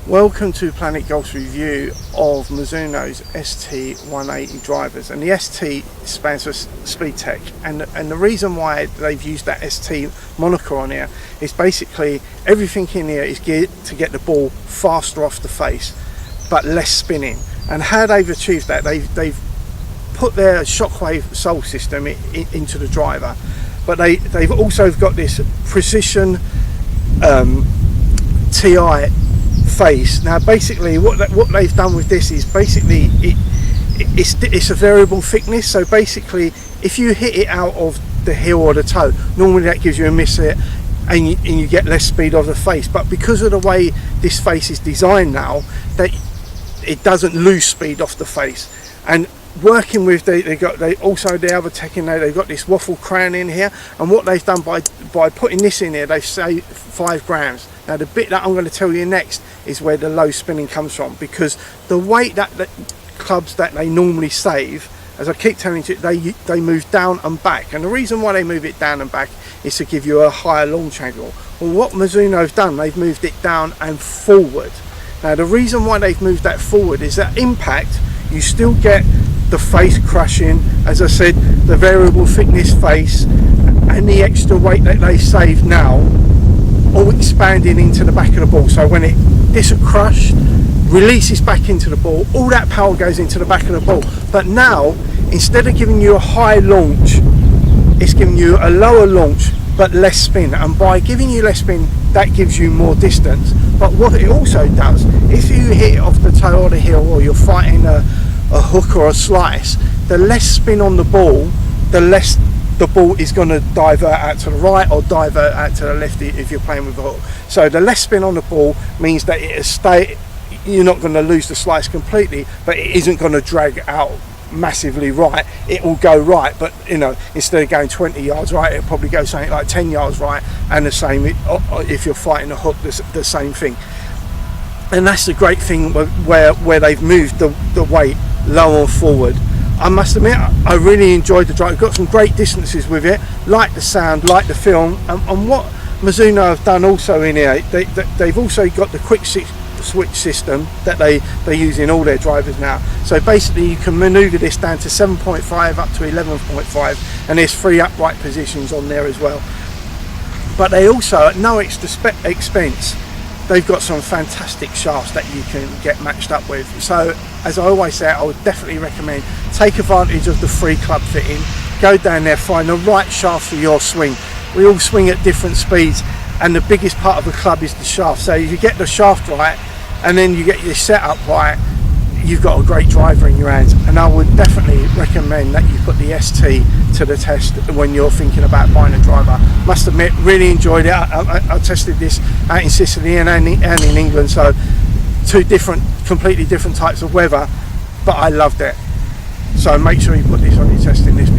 Welcome to Planet Golf's review of Mizuno's ST180 drivers, and the ST stands for Speed Tech, and the reason why they've used that ST moniker on here is basically everything in here is geared to get the ball faster off the face but less spinning. And how they've achieved that, they've put their shockwave sole system into the driver, but they've also got this precision TI face. Now basically what they've done with this is basically it's a variable thickness, so basically if you hit it out of the heel or the toe, normally that gives you a miss hit and you get less speed of the face, but because of the way this face is designed now, that it doesn't lose speed off the face. And working with they also the other tech in there, they've got this waffle crown in here, and what they've done by putting this in here, they've saved 5 grams. Now the bit that I'm going to tell you next is where the low spinning comes from, because the weight that the clubs that they normally save, as I keep telling you, they move down and back, and the reason why they move it down and back is to give you a higher launch angle. Well, what Mizuno have done, they've moved it down and forward. Now the reason why they've moved that forward is that impact, you still get the face crushing, as I said, the variable thickness face, and the extra weight that they save now, all expanding into the back of the ball. So when this will crush, releases back into the ball, all that power goes into the back of the ball. But now, instead of giving you a high launch, it's giving you a lower launch but less spin, and by giving you less spin, that gives you more distance. But what it also does, if you hit it off the toe or the heel, or you're fighting a hook or a slice, the less spin on the ball, the less the ball is going to divert out to the right or divert out to the left if you're playing with a hook. So the less spin on the ball means that you're not going to lose the slice completely, but it isn't going to drag out massively right. It will go right, but you know, instead of going 20 yards right, it'll probably go something like 10 yards right, and the same if you're fighting a hook, the same thing. And that's the great thing where they've moved the weight low and forward. I must admit, I really enjoyed the drive. Got some great distances with it, like the sound, like the film, and what Mizuno have done also in here, they've also got the quick switch system that they use in all their drivers now. So basically you can maneuver this down to 7.5 up to 11.5, and there's 3 upright positions on there as well. But they also, at no extra expense, they've got some fantastic shafts that you can get matched up with. So as I always say, I would definitely recommend take advantage of the free club fitting, go down there, find the right shaft for your swing. We all swing at different speeds, and the biggest part of the club is the shaft. So if you get the shaft right and then you get your setup right, you've got a great driver in your hands. And I would definitely recommend that you put the ST to the test when you're thinking about buying a driver. Must admit, really enjoyed it. I tested this out in Sicily and in England, so 2 completely different types of weather, but I loved it. So make sure you put this on your testing list.